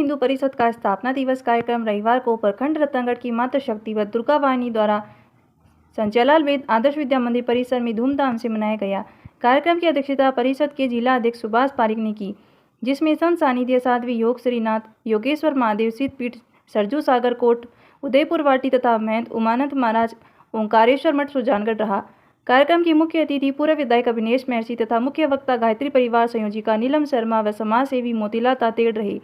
हिंदू परिषद का स्थापना दिवस कार्यक्रम रविवार को प्रखंड रतनगढ़ की मातृशक्ति व दुर्गा वाहिनी द्वारा संचालित वेद आदर्श विद्या मंदिर परिसर में धूमधाम से मनाया गया। कार्यक्रम की अध्यक्षता परिषद के जिला अध्यक्ष सुभाष पारिक ने की, जिसमें संत सानिध्य साध्वी योग श्रीनाथ योगेश्वर महादेव सिद्धपीठ सरजू सागर कोट उदयपुर वाटी तथा महंत उमानंद महाराज ओंकारेश्वर मठ सुजानगढ़ रहा। कार्यक्रम की मुख्य अतिथि पूर्व विधायक अभिनेश महर्षि तथा मुख्य वक्ता गायत्री परिवार संयोजिका नीलम शर्मा व समाज सेवी मोतीलाल तातेड़ रहे।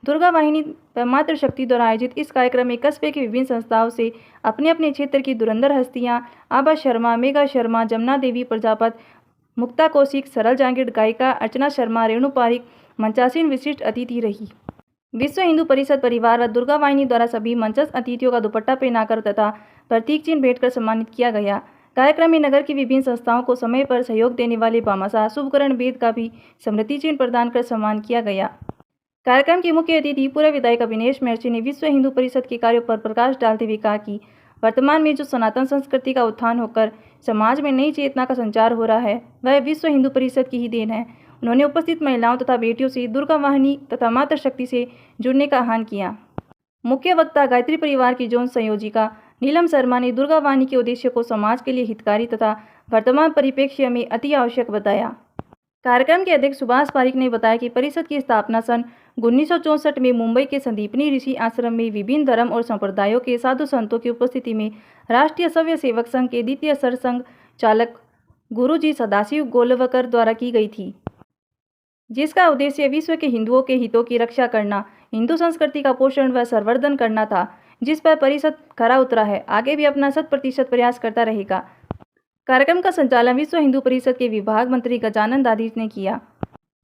दुर्गा वाहिनी व मातृशक्ति द्वारा आयोजित इस कार्यक्रम में कस्बे की विभिन्न संस्थाओं से अपने अपने क्षेत्र की धुरंधर हस्तियां आभा शर्मा, मेघा शर्मा, जमुना देवी प्रजापत, मुक्ता कौशिक, सरल जांगीर, गायिका अर्चना शर्मा, रेणु पारिक मंचासीन विशिष्ट अतिथि रही। विश्व हिंदू परिषद परिवार व दुर्गा वाहिनी द्वारा सभी मंचस्थ अतिथियों का दुपट्टा पहनाकर तथा प्रतीक चिन्ह भेंट कर सम्मानित किया गया। कार्यक्रम में नगर की विभिन्न संस्थाओं को समय पर सहयोग देने वाले भामाशाह शुभकरण वेद का भी स्मृति चिन्ह प्रदान कर सम्मान किया गया। कार्यक्रम के मुख्य अतिथि पूर्व विधायक अभिनेश महर्षि ने विश्व हिंदू परिषद के कार्यों पर प्रकाश डालते हुए कहा कि वर्तमान में जो सनातन संस्कृति का उत्थान होकर समाज में नई चेतना का संचार हो रहा है, वह विश्व हिंदू परिषद की ही देन है। उन्होंने उपस्थित महिलाओं तथा बेटियों से दुर्गा वाहिनी तथा मातृशक्ति से जुड़ने का आह्वान किया। मुख्य वक्ता गायत्री परिवार की जोन संयोजिका नीलम शर्मा ने दुर्गा वाहिनी के उद्देश्य को समाज के लिए हितकारी तथा वर्तमान परिप्रेक्ष्य में अति आवश्यक बताया। कार्यक्रम के अध्यक्ष सुभाष पारिक ने बताया कि परिषद की स्थापना सन 1964 में मुंबई के संदीपनी ऋषि आश्रम में विभिन्न धर्म और संप्रदायों के साधु संतों की उपस्थिति में राष्ट्रीय सव्य सेवक संघ के द्वितीय सरसंघ चालक गुरुजी सदाशिव गोलवकर द्वारा की गई थी, जिसका उद्देश्य विश्व के हिंदुओं के हितों की रक्षा करना, हिंदू संस्कृति का पोषण व संवर्धन करना था, जिस पर परिषद खरा उतरा है। आगे भी अपना 100% प्रयास करता रहेगा। कार्यक्रम का संचालन विश्व हिंदू परिषद के विभाग मंत्री गजानन दादीज ने किया।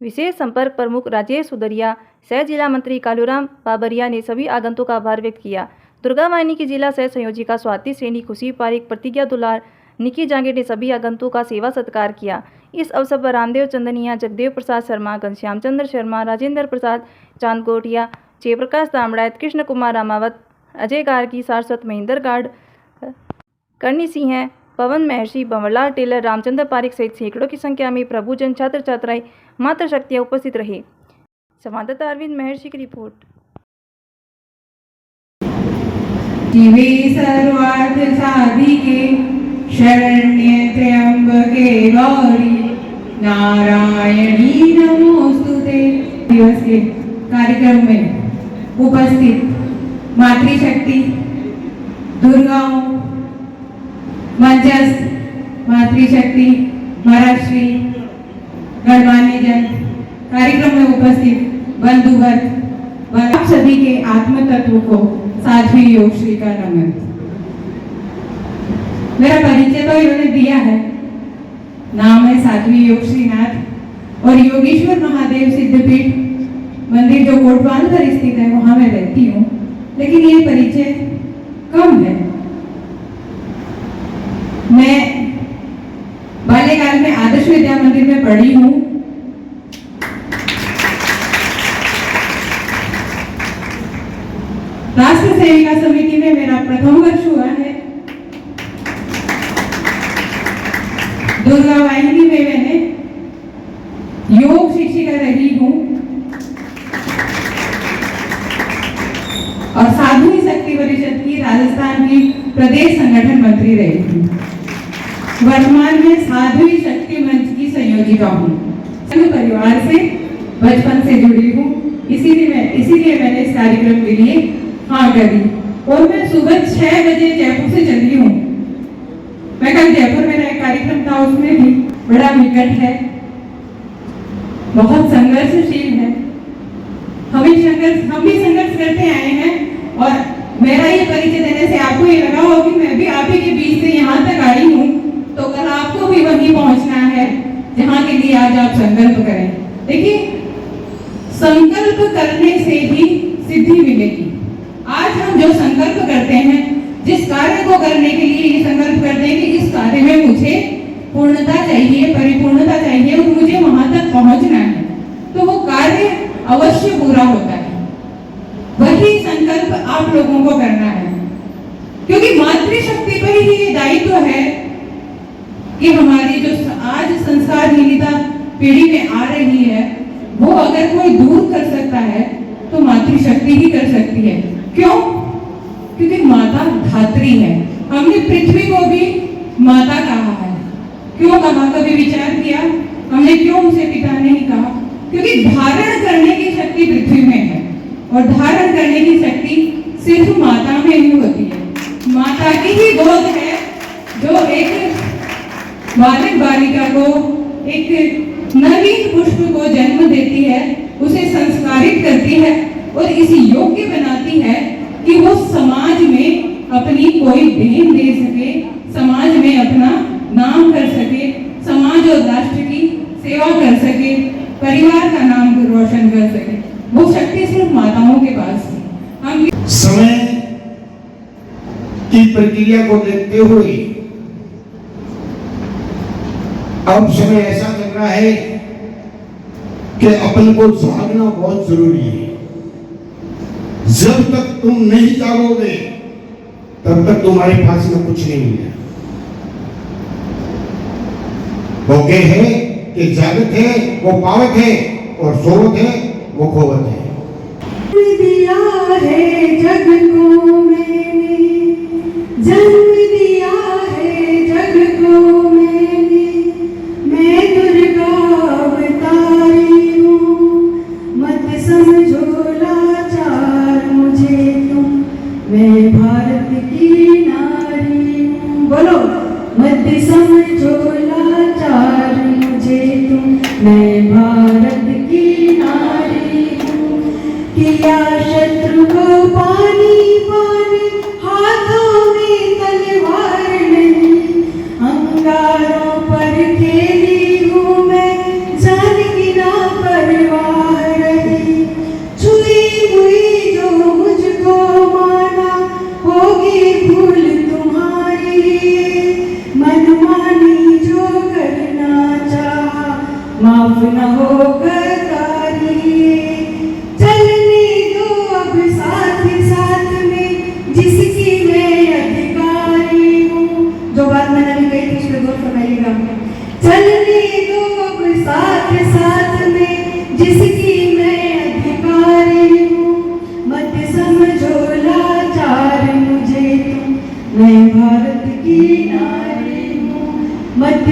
विशेष संपर्क प्रमुख राजेश सुदरिया, सह जिला मंत्री कालूराम बाबरिया ने सभी आगंतुकों का आभार व्यक्त किया। दुर्गा वाहिनी की जिला सह संयोजिका स्वाति सैनी, खुशी पारिक, प्रतिज्ञा दुलार, निकी जांगीर ने सभी आगंतुकों का सेवा सत्कार किया। इस अवसर पर रामदेव चंदनिया, जगदेव प्रसाद शर्मा, घनश्याम चंद्र शर्मा, राजेंद्र प्रसाद चांदगोटिया, जयप्रकाश दामड़ायत, कृष्ण कुमार रामावत, अजय गार्गी, सारस्वत महेंद्र गार्ड, करनी सिंह, पवन महर्षि, भंवरलाल टेलर, रामचंद्र पारिक सहित सैकड़ों की संख्या में प्रभुजन, छात्र छात्राएं, मातृशक्तियां उपस्थित रहे। संवाददाता अरविंद महर्षि की रिपोर्ट। शिवे सर्वार्थ साधिके शरण्ये त्र्यंबके गौरी नारायणी नमोस्तुते। दिवस के कार्यक्रम में उपस्थित मातृशक्ति, दुर्गाओं, मंचस्थ मातृशक्ति, महाराष्ट्री, गणमान्य जन, कार्यक्रम में उपस्थित बंधुगण, आप सभी के आत्म तत्व को साध्वी योगश्री का नमन। मेरा परिचय तो इन्होंने दिया है, नाम है साध्वी योगश्रीनाथ और योगेश्वर महादेव सिद्धपीठ मंदिर जो कोटवाल पर स्थित है, वहां मैं रहती हूँ, लेकिन ये परिचय कम है। मैं बाल्यकाल में आदर्श विद्या मंदिर में पढ़ी हूँ। राष्ट्र सेविका समिति में मेरा प्रथम वर्ष हुआ है। दुर्गा वाहिनी में मैंने योग शिक्षिका रही हूँ और साधु शक्ति परिषद की राजस्थान की प्रदेश संगठन मंत्री रही हूँ। वर्तमान में साध्वी शक्ति मंच की संयोजिका हूँ। परिवार से बचपन से जुड़ी हूँ, इसीलिए मैंने इस कार्यक्रम के लिए हाँ करी और मैं सुबह 6 बजे जयपुर से चली हूँ। मैं कल जयपुर में एक कार्यक्रम था, उसमें भी बड़ा निकट है, बहुत संघर्षशील है। हम भी संघर्ष करते आए हैं और मेरा ये परिचय देने से आपको ये लगा हो कि मैं भी आप ही के बीच से यहाँ तक आई हूँ, तो कल आपको भी वहीं पहुँचना है जहाँ के लिए आज आप संकल्प करें। देखिए, संकल्प करने से ही सिद्धि मिलेगी। आज हम जो संकल्प करते हैं, जिस कार्य को करने के लिए ये संकल्प करते हैं कि इस कार्य में मुझे पूर्णता चाहिए, परिपूर्णता चाहिए और मुझे वहां तक पहुंचना है, तो वो कार्य अवश्य पूरा होता है। वही संकल्प आप लोगों को करना है, क्योंकि मातृशक्ति पर ही ये दायित्व है कि हमारी जो आज संस्कारहीनता पीढ़ी में आ रही है, वो अगर कोई दूर कर सकता है तो मातृशक्ति ही कर सकती है। क्यों? क्योंकि माता धात्री है। हमने पृथ्वी को भी माता कहा है। क्यों कहा? कभी विचार किया हमने क्यों उसे पिता नहीं कहा? क्योंकि धारण करने की शक्ति पृथ्वी में है और धारण करने की शक्ति सिर्फ माता में ही होती है। माता की ही गोद है जो एक बालक बालिका को, एक नवीन पुष्प को जन्म देती है, उसे संस्कारित करती है और इस योग्य बनाती है कि वो समाज में अपनी कोई देन दे सके, समाज में अपना नाम कर सके, समाज और राष्ट्र की सेवा कर सके, परिवार का नाम रोशन कर सके। वो शक्ति सिर्फ माताओं के पास है। हम समय की प्रक्रिया को देखते हुए अब समय ऐसा चल रहा है कि अपन को जागना बहुत जरूरी है। जब तक तुम नहीं जागोगे तब तक तुम्हारे पास में कुछ नहीं है। वो के है कि जागत है वो पावत है और सोवत है वो खोवत है। दिया है जग को मैंने, जन्म दिया है जग को मैंने, मैं दुर्गा अवतारी हूँ, मत समझो लाचार मुझे तुम, मैं भारत की नारी हूँ। बोलो, मत समझो लाचार मुझे तुम, मैं भारत की नारी हूँ। किया शत्रु को पानी पानी, हाथों में तलवार नहीं, अंगारों पर खेली हूँ मैं, जान की ना परवाह रही। छुई हुई जो मुझको माना, होगी भूल तुम्हारी, मनमानी जो करना चाहा, माफ न हो गद्दारी। चलने दो अब साथ साथ में जिसकी मैं अधिकारी हूँ। जो बात मैंने अभी कही थी उस पर गौर फरमाइएगा। चलने दो अब साथ साथ में जिसकी मैं अधिकारी हूँ, मत समझो लाचार मुझे तुम, मैं भारत की नारी हूँ। मत